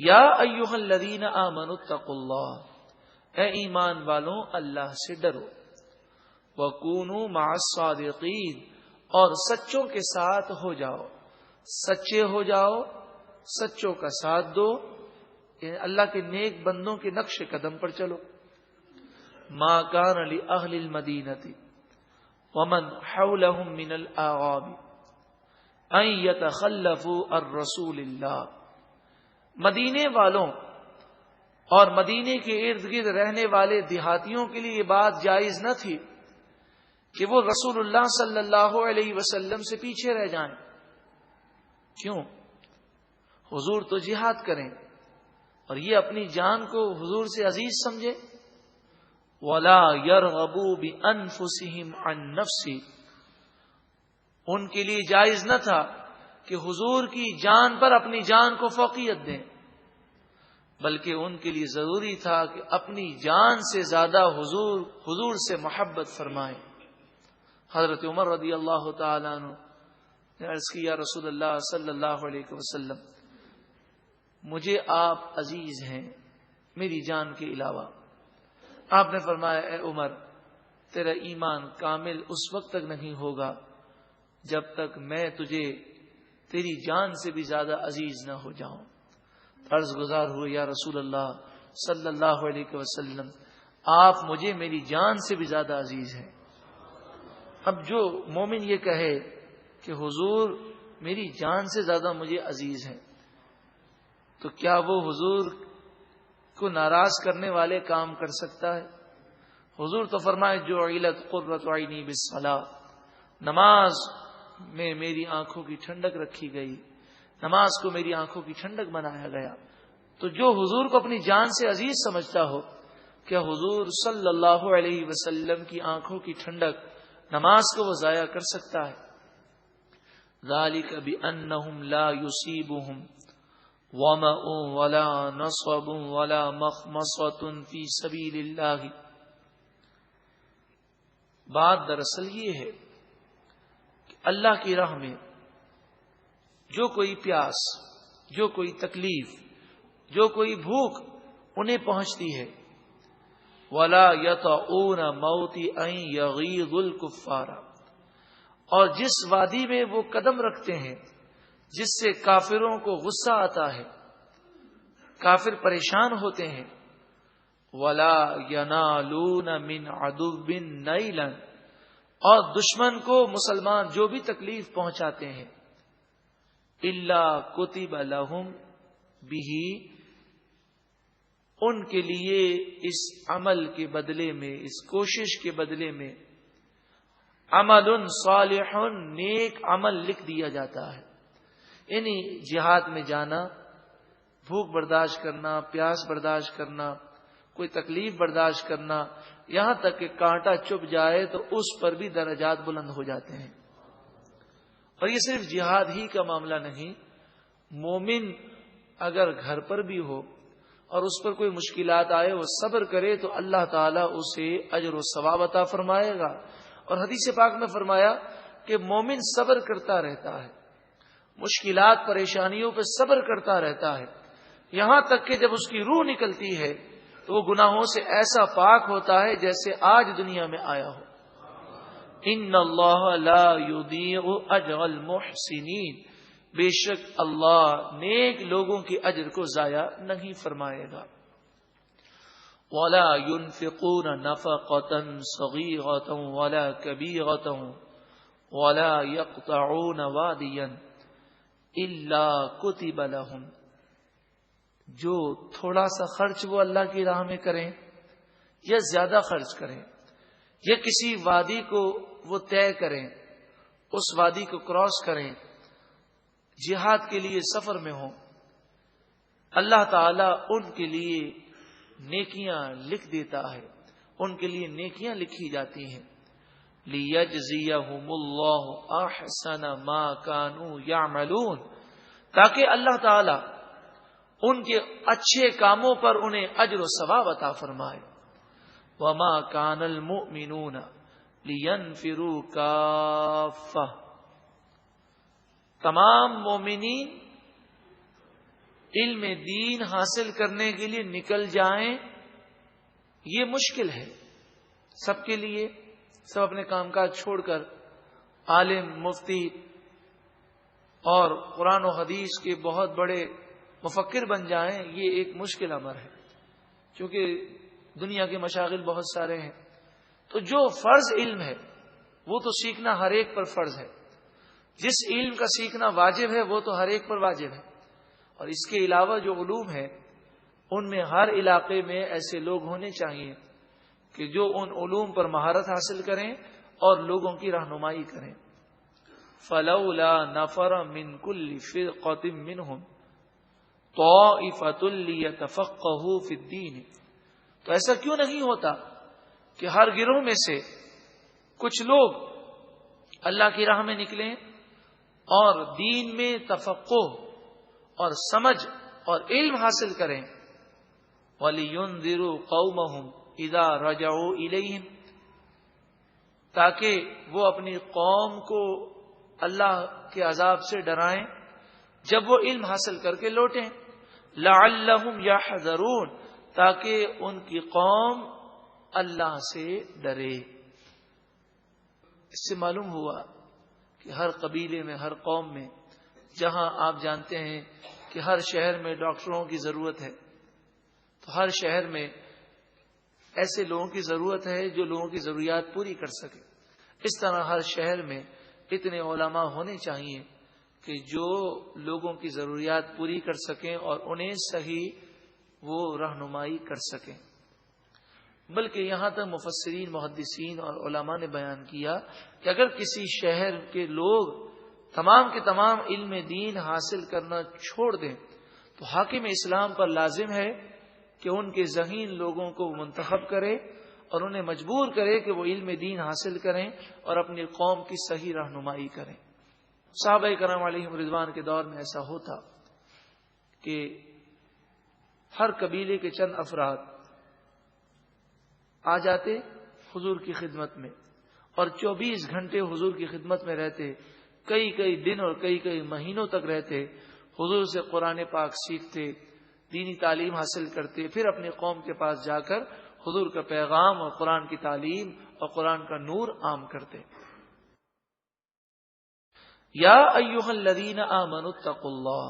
یا ایھا الذین آمنوا اتقوا اللہ، اے ایمان والوں اللہ سے ڈرو، وکونوا مع الصادقین، اور سچوں کے ساتھ ہو جاؤ، سچے ہو جاؤ، سچوں کا ساتھ دو، یعنی اللہ کے نیک بندوں کے نقش قدم پر چلو۔ ما کان لأہل المدینۃ ومن حولهم من الاعراب ان یتخلفوا عن رسول اللہ، مدینے والوں اور مدینے کے ارد گرد رہنے والے دیہاتیوں کے لیے یہ بات جائز نہ تھی کہ وہ رسول اللہ صلی اللہ علیہ وسلم سے پیچھے رہ جائیں۔ کیوں؟ حضور تو جہاد کریں اور یہ اپنی جان کو حضور سے عزیز سمجھے۔ وَلَا يَرْغَبُوا بِأَنفُسِهِمْ عَن نَفْسِهِ، ان کے لیے جائز نہ تھا کہ حضور کی جان پر اپنی جان کو فوقیت دیں، بلکہ ان کے لیے ضروری تھا کہ اپنی جان سے زیادہ حضور سے محبت فرمائیں۔ حضرت عمر رضی اللہ تعالیٰ عنہ نے عرض کی، یا رسول اللہ صلی اللہ علیہ وسلم، مجھے آپ عزیز ہیں میری جان کے علاوہ۔ آپ نے فرمایا، اے عمر، تیرا ایمان کامل اس وقت تک نہیں ہوگا جب تک میں تجھے تیری جان سے بھی زیادہ عزیز نہ ہو جاؤں۔ عرض گزار ہوئے، یا رسول اللہ صلی اللہ علیہ وسلم، آپ مجھے میری جان سے بھی زیادہ عزیز ہیں۔ اب جو مومن یہ کہے کہ حضور میری جان سے زیادہ مجھے عزیز ہیں، تو کیا وہ حضور کو ناراض کرنے والے کام کر سکتا ہے؟ حضور تو فرمائے، جعلت قرۃ عینی بالصلاۃ، نماز میں میری آنکھوں کی ٹھنڈک رکھی گئی، نماز کو میری آنکھوں کی ٹھنڈک بنایا گیا۔ تو جو حضور کو اپنی جان سے عزیز سمجھتا ہو، کیا حضور صلی اللہ علیہ وسلم کی آنکھوں کی ٹھنڈک نماز کو وہ ضائع کر سکتا ہے؟ ذالک بأنہم لا یصیبہم ظمأ ولا نصب ولا مخمصۃ فی سبیل اللہ۔ بات دراصل یہ ہے کہ اللہ کی راہ میں جو کوئی پیاس، جو کوئی تکلیف، جو کوئی بھوک انہیں پہنچتی ہے، ولا یطؤون موطئ یغیظ الکفار، اور جس وادی میں وہ قدم رکھتے ہیں جس سے کافروں کو غصہ آتا ہے، کافر پریشان ہوتے ہیں، ولا ینالون من عدو نیلا، اور دشمن کو مسلمان جو بھی تکلیف پہنچاتے ہیں، الا کتب لہم بہ، ان کے لیے اس عمل کے بدلے میں، اس کوشش کے بدلے میں عمل صالح، نیک عمل لکھ دیا جاتا ہے۔ یعنی جہاد میں جانا، بھوک برداشت کرنا، پیاس برداشت کرنا، کوئی تکلیف برداشت کرنا، یہاں تک کہ کانٹا چبھ جائے تو اس پر بھی درجات بلند ہو جاتے ہیں۔ اور یہ صرف جہاد ہی کا معاملہ نہیں، مومن اگر گھر پر بھی ہو اور اس پر کوئی مشکلات آئے، وہ صبر کرے تو اللہ تعالیٰ اسے اجر و ثواب عطا فرمائے گا۔ اور حدیث پاک میں فرمایا کہ مومن صبر کرتا رہتا ہے، مشکلات پریشانیوں پہ صبر کرتا رہتا ہے، یہاں تک کہ جب اس کی روح نکلتی ہے تو وہ گناہوں سے ایسا پاک ہوتا ہے جیسے آج دنیا میں آیا ہو۔ ان اللہ لا یضیع اجر المحسنین، بے شک اللہ نیک لوگوں کے اجر کو ضائع نہیں فرمائے گا۔ ولا ينفقون نفقة صغيرة ولا كبيرة ولا يقطعون واديا الا كتب لهم، جو تھوڑا سا خرچ وہ اللہ کی راہ میں کریں یا زیادہ خرچ کریں، یا کسی وادی کو وہ طے کریں، اس وادی کو کراس کریں، جہاد کے لیے سفر میں ہوں، اللہ تعالیٰ ان کے لیے نیکیاں لکھ دیتا ہے، ان کے لیے نیکیاں لکھی جاتی ہیں۔ لِيَجْزِيَهُمُ اللَّهُ أَحْسَنَ مَا كَانُوا يَعْمَلُونَ، تاکہ اللہ تعالی ان کے اچھے کاموں پر انہیں اجر و ثواب عطا فرمائے۔ وَمَا كَانَ الْمُؤْمِنُونَ لِيَنْفِرُوا كَافَّةً، تمام مومنین علم دین حاصل کرنے کے لیے نکل جائیں، یہ مشکل ہے سب کے لیے. سب اپنے کام کاج چھوڑ کر عالم، مفتی اور قرآن و حدیث کے بہت بڑے مفکر بن جائیں، یہ ایک مشکل امر ہے، کیونکہ دنیا کے مشاغل بہت سارے ہیں. تو جو فرض علم ہے وہ تو سیکھنا ہر ایک پر فرض ہے. جس علم کا سیکھنا واجب ہے وہ تو ہر ایک پر واجب ہے. اور اس کے علاوہ جو علوم ہے ان میں ہر علاقے میں ایسے لوگ ہونے چاہیے کہ جو ان علوم پر مہارت حاصل کریں اور لوگوں کی رہنمائی کریں. فلولا نفر من كل فرقة منهم طائفة ليتفقهوا في الدين. تو ایسا کیوں نہیں ہوتا کہ ہر گروہ میں سے کچھ لوگ اللہ کی راہ میں نکلیں اور دین میں تفقہ اور سمجھ اور علم حاصل کریں. وَلِيُنذِرُوا قَوْمَهُمْ إِذَا رَجَعُوا إِلَيْهِمْ. تاکہ وہ اپنی قوم کو اللہ کے عذاب سے ڈرائیں جب وہ علم حاصل کر کے لوٹیں. لَعَلَّهُمْ يَحْذَرُونَ. تاکہ ان کی قوم اللہ سے ڈرے. اس سے معلوم ہوا کہ ہر قبیلے میں، ہر قوم میں، جہاں آپ جانتے ہیں کہ ہر شہر میں ڈاکٹروں کی ضرورت ہے، تو ہر شہر میں ایسے لوگوں کی ضرورت ہے جو لوگوں کی ضروریات پوری کر سکے. اس طرح ہر شہر میں اتنے علماء ہونے چاہیے کہ جو لوگوں کی ضروریات پوری کر سکیں اور انہیں صحیح وہ رہنمائی کر سکیں. بلکہ یہاں تک مفسرین، محدثین اور علماء نے بیان کیا کہ اگر کسی شہر کے لوگ تمام کے تمام علم دین حاصل کرنا چھوڑ دیں تو حاکم اسلام پر لازم ہے کہ ان کے ذہین لوگوں کو منتخب کرے اور انہیں مجبور کرے کہ وہ علم دین حاصل کریں اور اپنی قوم کی صحیح رہنمائی کریں. صحابہ کرام علیہم رضوان کے دور میں ایسا ہوتا کہ ہر قبیلے کے چند افراد آ جاتے حضور کی خدمت میں اور 24 گھنٹے حضور کی خدمت میں رہتے، کئی دن اور کئی مہینوں تک رہتے، حضور سے قرآن پاک سیکھتے، دینی تعلیم حاصل کرتے، پھر اپنی قوم کے پاس جا کر حضور کا پیغام اور قرآن کی تعلیم اور قرآن کا نور عام کرتے. یا ایھا الذین آمنوا اتقوا اللہ.